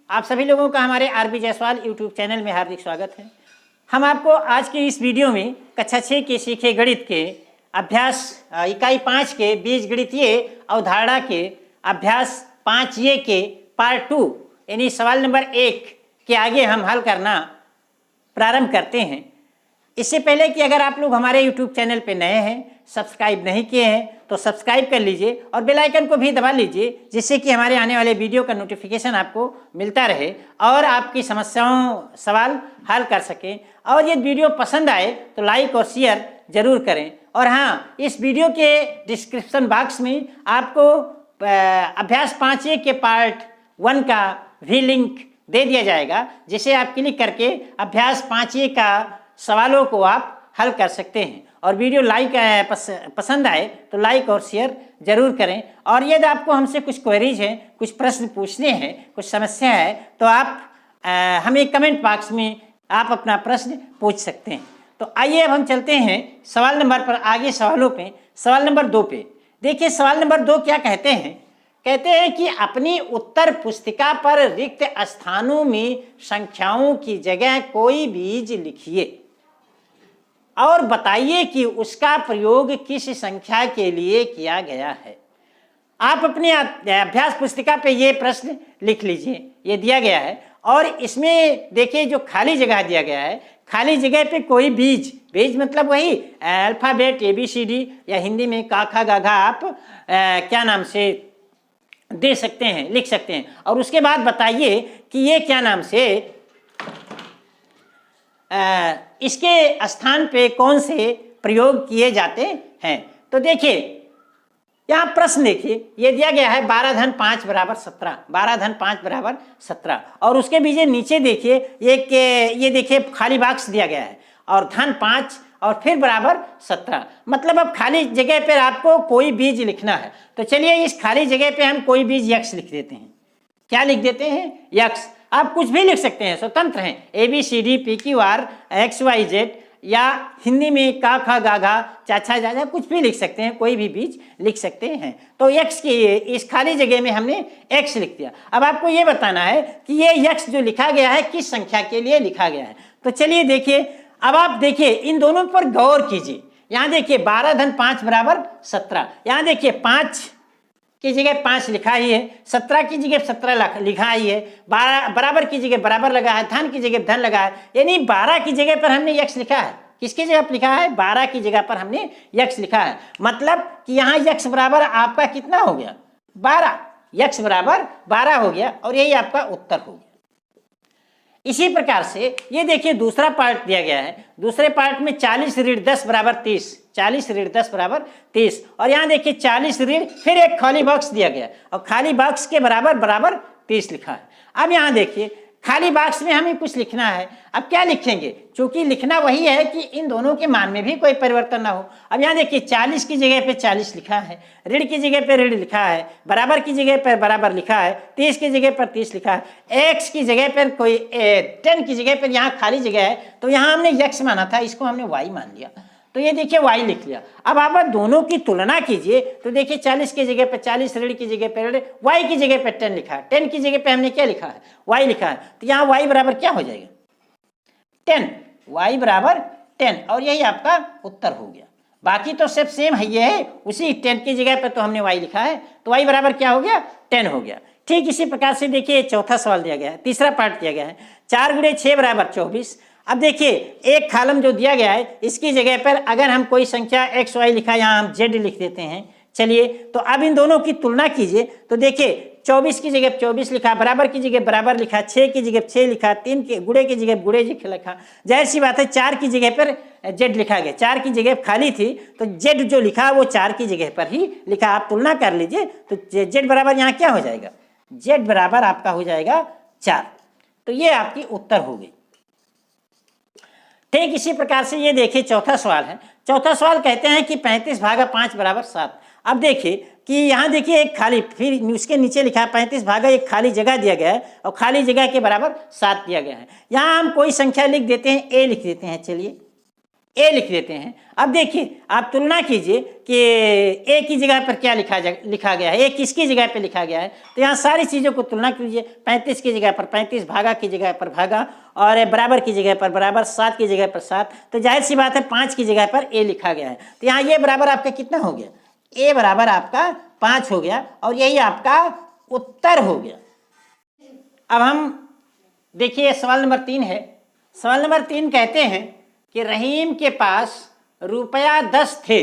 आप सभी लोगों का हमारे आरबी जायसवाल यूट्यूब चैनल में हार्दिक स्वागत है। हम आपको आज की इस वीडियो में कक्षा 6 के सीखे गणित के अभ्यास इकाई 5 के बीजगणितीय अवधारणा के अभ्यास 5 के पार्ट 2 यानी सवाल नंबर 1 के आगे हम हल करना प्रारंभ करते हैं। इससे पहले कि अगर आप लोग हमारे यूट्यूब चैनल पर नए हैं, सब्सक्राइब नहीं किए हैं तो सब्सक्राइब कर लीजिए और बेल आइकन को भी दबा लीजिए, जिससे कि हमारे आने वाले वीडियो का नोटिफिकेशन आपको मिलता रहे और आपकी समस्याओं सवाल हल कर सकें। और ये वीडियो पसंद आए तो लाइक और शेयर ज़रूर करें। और हाँ, इस वीडियो के डिस्क्रिप्शन बॉक्स में आपको अभ्यास 5 के पार्ट 1 का भी लिंक दे दिया जाएगा, जिसे आप क्लिक करके अभ्यास 5 का सवालों को आप हल कर सकते हैं। और वीडियो पसंद आए तो लाइक और शेयर जरूर करें। और यदि आपको हमसे कुछ क्वेरीज हैं, कुछ प्रश्न पूछने हैं, कुछ समस्या है, तो आप हमें कमेंट बॉक्स में आप अपना प्रश्न पूछ सकते हैं। तो आइए अब हम चलते हैं सवाल नंबर पर, आगे सवालों पे। सवाल नंबर 2 पे देखिए, सवाल नंबर 2 क्या कहते हैं। कहते हैं कि अपनी उत्तर पुस्तिका पर रिक्त स्थानों में संख्याओं की जगह कोई बीज लिखिए और बताइए कि उसका प्रयोग किस संख्या के लिए किया गया है। आप अपने अभ्यास पुस्तिका पे ये प्रश्न लिख लीजिए, ये दिया गया है। और इसमें देखिए जो खाली जगह दिया गया है, खाली जगह पे कोई बीज, बीज मतलब वही अल्फ़ाबेट ABCD या हिंदी में का खा गा घा आप क्या नाम से दे सकते हैं, लिख सकते हैं। और उसके बाद बताइए कि ये क्या नाम से इसके स्थान पे कौन से प्रयोग किए जाते हैं। तो देखिए यहाँ प्रश्न देखिए, ये दिया गया है 12 धन 5 बराबर 17, 12 धन 5 बराबर 17। और उसके बीजे नीचे देखिए ये देखिए खाली बॉक्स दिया गया है और धन 5 और फिर बराबर 17। मतलब अब खाली जगह पर आपको कोई बीज लिखना है। तो चलिए इस खाली जगह पे हम कोई बीज यक्स लिख देते हैं। क्या लिख देते हैं? यक्स। आप कुछ भी लिख सकते हैं, स्वतंत्र हैं। ABCD PQR XYZ या हिंदी में का खा गा घा चाचा जाजा कुछ भी लिख सकते हैं, कोई भी बीज लिख सकते हैं। तो x की इस खाली जगह में हमने x लिख दिया। अब आपको ये बताना है कि ये x जो लिखा गया है किस संख्या के लिए लिखा गया है। तो चलिए देखिए, अब आप देखिए इन दोनों पर गौर कीजिए। यहाँ देखिए 12 धन 5 बराबर 17, यहाँ देखिए 5 की जगह 5 लिखा ही है, 17 की जगह 17 लिखा ही है, बराबर की जगह बराबर लगा है, धन की जगह धन लगा है। यानी 12 की जगह पर हमने यक्स लिखा है। किसकी जगह पर लिखा है? 12 की जगह पर हमने यक्स लिखा है। मतलब कि यहाँ यक्स बराबर आपका कितना हो गया? 12। यक्स बराबर 12 हो गया और यही आपका उत्तर हो गया। इसी प्रकार से ये देखिए दूसरा पार्ट दिया गया है। दूसरे पार्ट में 40 ऋण 10 बराबर 30, 40 ऋण 10 बराबर 30। और यहाँ देखिए 40 ऋण फिर एक खाली बॉक्स दिया गया और खाली बॉक्स के बराबर बराबर 30 लिखा है। अब यहाँ देखिए खाली बॉक्स में हमें कुछ लिखना है। अब क्या लिखेंगे? क्योंकि लिखना वही है कि इन दोनों के मान में भी कोई परिवर्तन ना हो। अब यहाँ देखिए 40 की जगह पे 40 लिखा है, ऋण की जगह पे ऋण लिखा है, बराबर की जगह पर बराबर लिखा है, 30 की जगह पर 30 लिखा है, x की जगह पर कोई 10 की जगह पर यहाँ खाली जगह है। तो यहाँ हमने x माना था, इसको हमने y मान लिया। तो ये देखिए y लिख लिया। अब आप दोनों की तुलना कीजिए तो देखिए 40 की जगह पर 40, ऋण की जगह पर ऋण, y की जगह पर 10 लिखा है, 10 की जगह पे हमने क्या लिखा है? y लिखा है। तो यहाँ y बराबर क्या हो जाएगा? 10। y बराबर 10 और यही आपका उत्तर हो गया। बाकी तो सब सेम है, ये है उसी 10 की जगह पर तो हमने y लिखा है, तो y बराबर क्या हो गया? 10 हो गया। ठीक इसी प्रकार से देखिए चौथा सवाल दिया गया है, तीसरा पार्ट दिया गया है। 4 गुणे 6 बराबर 24। अब देखिए एक कॉलम जो दिया गया है इसकी जगह पर अगर हम कोई संख्या XY लिखा है, यहाँ हम Z लिख देते हैं। चलिए तो अब इन दोनों की तुलना कीजिए तो देखिए 24 की जगह 24 लिखा, बराबर की जगह बराबर लिखा, 6 की जगह 6 लिखा, 3 के गुणे की जगह गुणे लिखा। जाहिर सी बात है 4 की जगह पर Z लिखा गया, 4 की जगह खाली थी तो Z जो लिखा वो 4 की जगह पर ही लिखा। आप तुलना कर लीजिए तो Z बराबर यहाँ क्या हो जाएगा? Z बराबर आपका हो जाएगा 4। तो ये आपकी उत्तर हो गई। ठीक इसी प्रकार से ये देखिए चौथा सवाल है। चौथा सवाल कहते हैं कि 35 भागा 5 बराबर 7। अब देखिए कि यहाँ देखिए एक खाली, फिर उसके नीचे लिखा है 35 भागा एक खाली जगह दिया गया है और खाली जगह के बराबर 7 दिया गया है। यहाँ हम कोई संख्या लिख देते हैं, a लिख देते हैं। चलिए ए लिख देते हैं। अब देखिए आप तुलना कीजिए कि ए की जगह पर क्या लिखा गया है, ए किसकी जगह पे लिखा गया है। तो यहाँ सारी चीज़ों को तुलना कीजिए, 35 की जगह पर 35, भागा की जगह पर भागा, और बराबर की जगह पर बराबर, 7 की जगह पर 7। तो जाहिर सी बात है 5 की जगह पर ए लिखा गया है। तो यहाँ ये बराबर आपका कितना हो गया, ए बराबर आपका 5 हो गया, और यही आपका उत्तर हो गया। अब हम देखिए सवाल नंबर 3 है। सवाल नंबर 3 कहते हैं कि रहीम के पास रुपया 10 थे,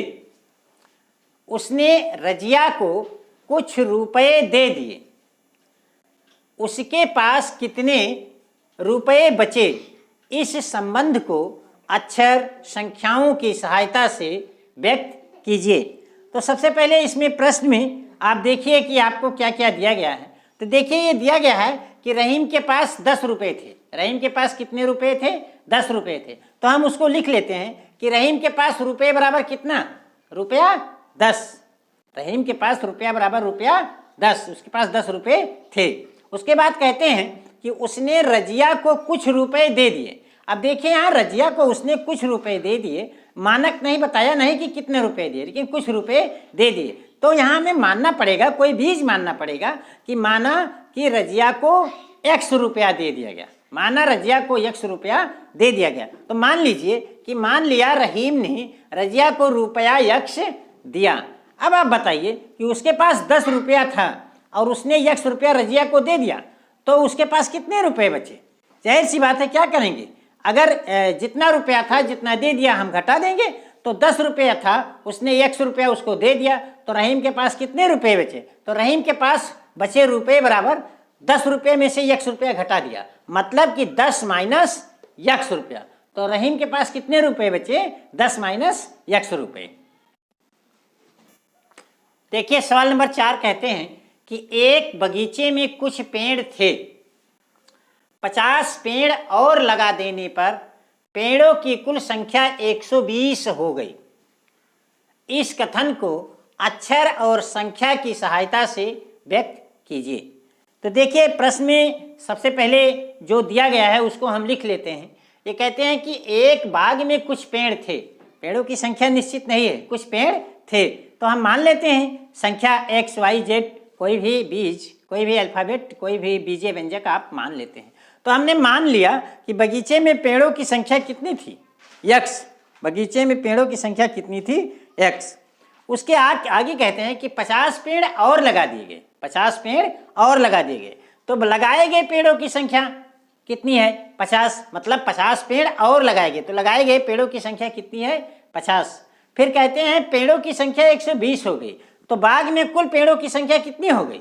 उसने रजिया को कुछ रुपए दे दिए, उसके पास कितने रुपए बचे। इस संबंध को अक्षर संख्याओं की सहायता से व्यक्त कीजिए। तो सबसे पहले इसमें प्रश्न में आप देखिए कि आपको क्या क्या दिया गया है। तो देखिए ये दिया गया है कि रहीम के पास 10 रुपए थे। रहीम के पास कितने रुपए थे, 10 रुपए थे। तो हम उसको लिख लेते हैं कि रहीम के पास रुपए बराबर कितना, रुपया 10। रहीम के पास रुपया बराबर रुपया 10, उसके पास 10 रुपए थे। उसके बाद कहते हैं कि उसने रजिया को कुछ रुपए दे दिए। अब देखिए यहाँ रजिया को उसने कुछ रुपए दे दिए, मानक नहीं बताया, नहीं कि कितने रुपए दिए, लेकिन कुछ रुपए दे दिए। तो यहाँ हमें मानना पड़ेगा, कोई बीज मानना पड़ेगा कि माना कि रजिया को x रुपया दे दिया गया, माना रजिया को x रुपया दे दिया गया। तो मान लीजिए कि मान लिया रहीम ने रजिया को रुपया x दिया। अब आप बताइए कि उसके पास 10 रुपया था और उसने x रुपया रजिया को दे दिया, तो उसके पास कितने रुपए बचे। जाहिर सी बात है क्या करेंगे, अगर जितना रुपया था जितना दे दिया हम घटा देंगे। तो 10 रुपया था, उसने x रुपया उसको दे दिया, तो रहीम के पास कितने रुपए बचे। तो रहीम के पास बचे रुपए बराबर 10 रुपये में से x रुपया घटा दिया, मतलब कि 10 माइनस x रुपया। तो रहीम के पास कितने रुपए बचे, 10 माइनस x रुपये। देखिए सवाल नंबर 4 कहते हैं कि एक बगीचे में कुछ पेड़ थे, 50 पेड़ और लगा देने पर पेड़ों की कुल संख्या 120 हो गई। इस कथन को अक्षर और संख्या की सहायता से व्यक्त कीजिए। तो देखिए प्रश्न में सबसे पहले जो दिया गया है उसको हम लिख लेते हैं। ये कहते हैं कि एक बाग में कुछ पेड़ थे, पेड़ों की संख्या निश्चित नहीं है, कुछ पेड़ थे। तो हम मान लेते हैं संख्या x y z, कोई भी बीज, कोई भी अल्फाबेट, कोई भी बीजीय व्यंजक आप मान लेते हैं। तो हमने मान लिया कि बगीचे में पेड़ों की संख्या कितनी थी, x। बगीचे में पेड़ों की संख्या कितनी थी, x। उसके आगे कहते हैं कि 50 पेड़ और लगा दिए गए, 50 पेड़ और लगा दिए गए। तो लगाए गए पेड़ों की संख्या कितनी है, 50, मतलब 50 पेड़ और लगाए गए। तो लगाए गए पेड़ों की संख्या कितनी है, 50। फिर कहते हैं पेड़ों की संख्या 120 हो गई। तो बाग में कुल पेड़ों की संख्या कितनी हो गई,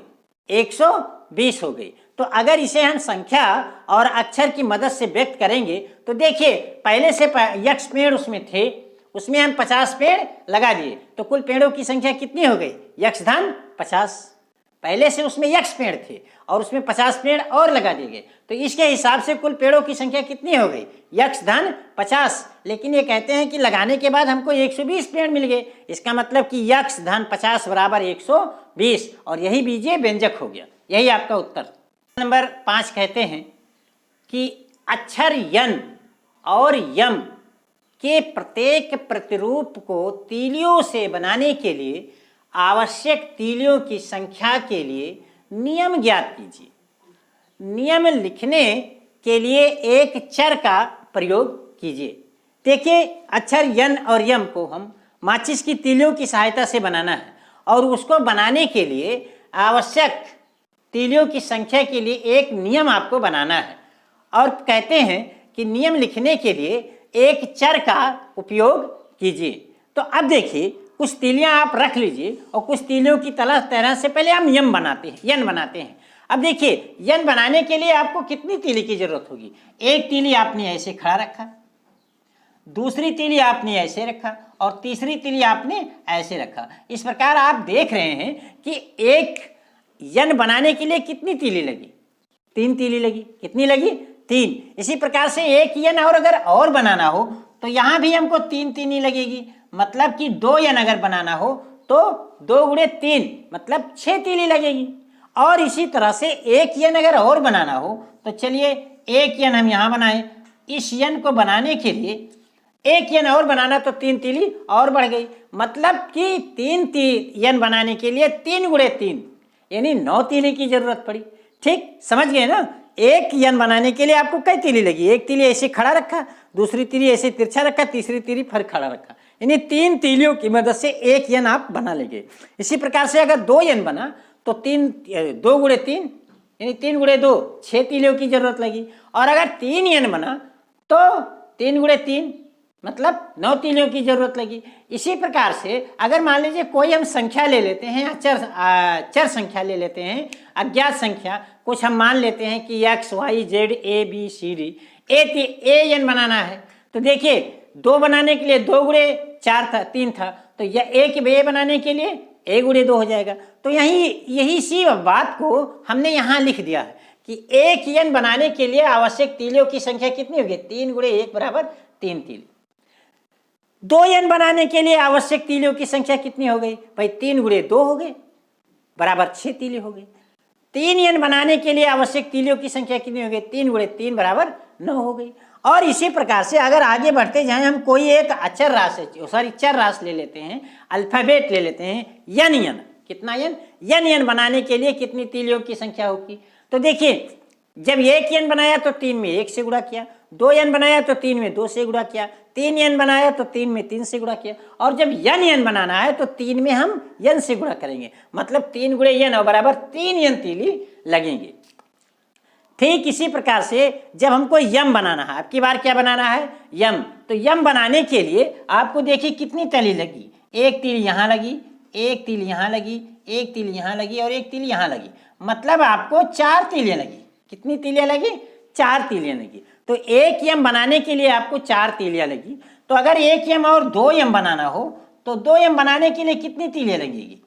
120 हो गई। तो अगर इसे हम संख्या और अक्षर की मदद से व्यक्त करेंगे तो देखिए पहले से x पेड़ उसमें थे, उसमें हम 50 पेड़ लगा दिए, तो कुल पेड़ों की संख्या कितनी हो गई, x धन 50। पहले से उसमें x पेड़ थे और उसमें 50 पेड़ और लगा दिए गए, तो इसके हिसाब से कुल पेड़ों की संख्या कितनी हो गई, x धन 50। लेकिन ये कहते हैं कि लगाने के बाद हमको 120 पेड़ मिल गए, इसका मतलब कि x धन 50 बराबर 120, और यही बीजीय व्यंजक हो गया। यही आपका उत्तर। नंबर 5 कहते हैं कि अक्षर यन और यम के प्रत्येक प्रतिरूप को तीलियों से बनाने के लिए आवश्यक तीलियों की संख्या के लिए नियम ज्ञात कीजिए। नियम लिखने के लिए एक चर का प्रयोग कीजिए। देखिए अक्षर यन और यम को हम माचिस की तीलियों की सहायता से बनाना है, और उसको बनाने के लिए आवश्यक तीलियों की संख्या के लिए एक नियम आपको बनाना है। और कहते हैं कि नियम लिखने के लिए एक चर का उपयोग कीजिए। तो अब देखिए कुछ तीलियां आप रख लीजिए और कुछ तीलियों की तरह से पहले हम यन बनाते हैं। अब देखिए यन बनाने के लिए आपको कितनी तीली की जरूरत होगी। एक तीली आपने ऐसे खड़ा रखा, दूसरी तीली आपने ऐसे रखा, और तीसरी तीली आपने ऐसे रखा। इस प्रकार आप देख रहे हैं कि एक यन बनाने के लिए कितनी तीली लगी, 3 तीली लगी। कितनी लगी, 3। इसी प्रकार से एक यन और अगर और बनाना हो तो यहाँ भी हमको 3 तीली लगेगी, मतलब कि 2 यन अगर बनाना हो तो 2 गुणे 3 मतलब 6 तीली लगेगी। और इसी तरह से एक यन अगर और बनाना हो तो चलिए एक यन हम यहाँ बनाएं। इस यन को बनाने के लिए एक यन और बनाना तो 3 तीली और बढ़ गई, मतलब कि 3 यन बनाने के लिए 3 गुणे 3 यानी 9 तीली की जरूरत पड़ी। ठीक समझ गए ना। एक यन बनाने के लिए आपको कई तीली लगी, एक तीली ऐसे खड़ा रखा, दूसरी तीली ऐसे तिरछा रखा, तीसरी तीली फिर खड़ा रखा, यानी 3 तीलियों की मदद से एक यन आप बना लेंगे। इसी प्रकार से अगर 2 यन बना तो 2 गुणे 3 यानी 3 गुणे 2 6 तीलियों की जरूरत लगी, और अगर 3 यन बना तो 3 गुणे 3 मतलब 9 तीलियों की जरूरत लगी। इसी प्रकार से अगर मान लीजिए कोई हम संख्या ले लेते हैं, चर संख्या ले लेते हैं, अज्ञात संख्या कुछ हम मान लेते हैं कि x y z a b c d A n बनाना है, तो देखिए 2 बनाने के लिए 2 गुणे 4 था 3 था, तो यह एक ए बनाने के लिए a गुणे 2 हो जाएगा। तो यही सी बात को हमने यहाँ लिख दिया है कि एक n बनाने के लिए आवश्यक तीलियों की संख्या कितनी होगी, 3 गुणे 1 बराबर 3 तीली। 2 n बनाने के लिए आवश्यक तीलियों की संख्या कितनी हो गई भाई, 3 गुणे 2 हो गए बराबर 6 तीली हो गई। 3 n बनाने के लिए आवश्यक तीलियों की संख्या कितनी हो गई, 3 गुणे 3 बराबर 9 हो गई। और इसी प्रकार से अगर आगे बढ़ते जाएं, हम कोई एक अचर राशि चर राशि ले लेते हैं, अल्फाबेट ले लेते हैं, यन कितना यन बनाने के लिए कितनी तीलियों की संख्या होगी। तो देखिए जब एक यन बनाया तो 3 में 1 से गुणा किया, 2 यन बनाया तो 3 में 2 से गुणा किया, 3 यन बनाया तो 3 में 3 से गुणा किया, और जब यन बनाना है तो 3 में हम यन से गुणा करेंगे, मतलब 3 गुणे यन और बराबर 3 यन तीली लगेंगे। ठीक इसी प्रकार से जब हमको यम बनाना है, अब की बार क्या बनाना है यम, तो यम बनाने के लिए आपको देखिए कितनी तीली लगी, एक तीली यहाँ लगी, एक तीली यहाँ लगी, एक तीली यहाँ लगी और एक तीली यहाँ लगी, मतलब आपको 4 तीलियाँ लगी। कितनी तीलियाँ लगी, 4 तीलियाँ लगी। तो एक यम बनाने के लिए आपको 4 तीलियाँ लगी। तो अगर एक यम और 2 यम बनाना हो तो 2 यम बनाने के लिए कितनी तीलियाँ लगेगी,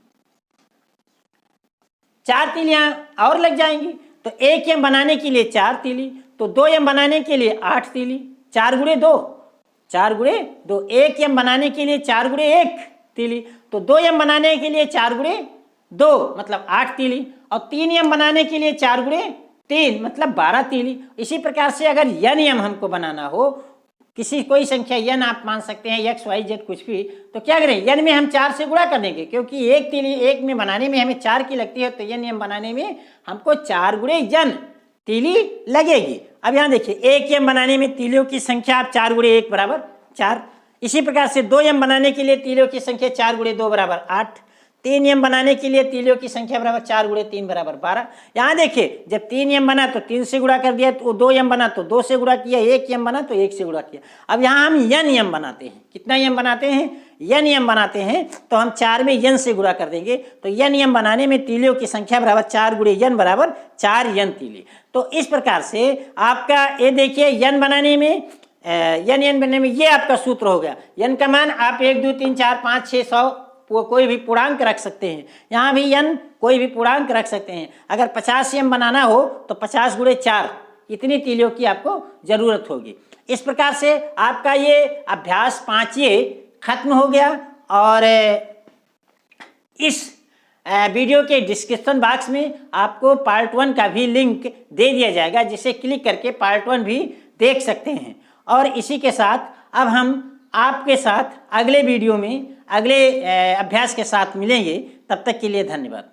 4 तीलियाँ और लग जाएंगी। तो एक यम बनाने के लिए 4 तीली, तो 2 यम बनाने के लिए 8 तीली, 4 गुणे 2 4 गुणे 2, एक यम बनाने के लिए 4 गुणे 1 तीली, तो 2 यम बनाने के लिए 4 गुणे 2 मतलब 8 तीली, और 3 यम बनाने के लिए 4 गुणे 3 मतलब 12 तीली। इसी प्रकार से अगर यम हमको बनाना हो, कोई संख्या यन आप मान सकते हैं x y z कुछ भी, तो क्या करें यन में हम 4 से गुणा कर देंगे, क्योंकि एक तीली एक में बनाने में हमें 4 की लगती है, तो यम बनाने में हमको 4 गुणे यन तीली लगेगी। अब यहाँ देखिए एक यम बनाने में तीलियों की संख्या आप 4 गुणे 1 बराबर 4, इसी प्रकार से 2 यम बनाने के लिए तीलियों की संख्या 4 गुणे 2 बराबर 8, 3 यम बनाने के लिए तीलियों की संख्या बराबर 4 गुणे 3 बराबर 12। यहाँ देखिए जब 3 यम बना तो 3 से गुणा कर दिया, तो 2 यम बना तो 2 से गुणा किया, 1 यम बना तो 1 से गुणा किया। अब यहाँ हम यम बनाते हैं, कितना यम बनाते हैं, यम बनाते हैं, तो हम 4 में यन से गुणा कर देंगे, तो यम बनाने में तीलियों की संख्या बराबर 4 गुणे यन बराबर 4 यन तीली। तो इस प्रकार से आपका ये देखिए यन बनाने में यन बनने में ये आपका सूत्र हो गया। यन का मान आप 1 2 3 4 5 6 100 कोई भी पूर्णांक रख सकते हैं, यहाँ भी यन कोई भी पूर्णांक रख सकते हैं। अगर 50 यम बनाना हो तो 50 गुणे 4 इतनी तीलियों की आपको जरूरत होगी। इस प्रकार से आपका ये अभ्यास 5 खत्म हो गया, और इस वीडियो के डिस्क्रिप्शन बॉक्स में आपको पार्ट 1 का भी लिंक दे दिया जाएगा, जिसे क्लिक करके पार्ट 1 भी देख सकते हैं। और इसी के साथ अब हम आपके साथ अगले वीडियो में अगले अभ्यास के साथ मिलेंगे। तब तक के लिए धन्यवाद।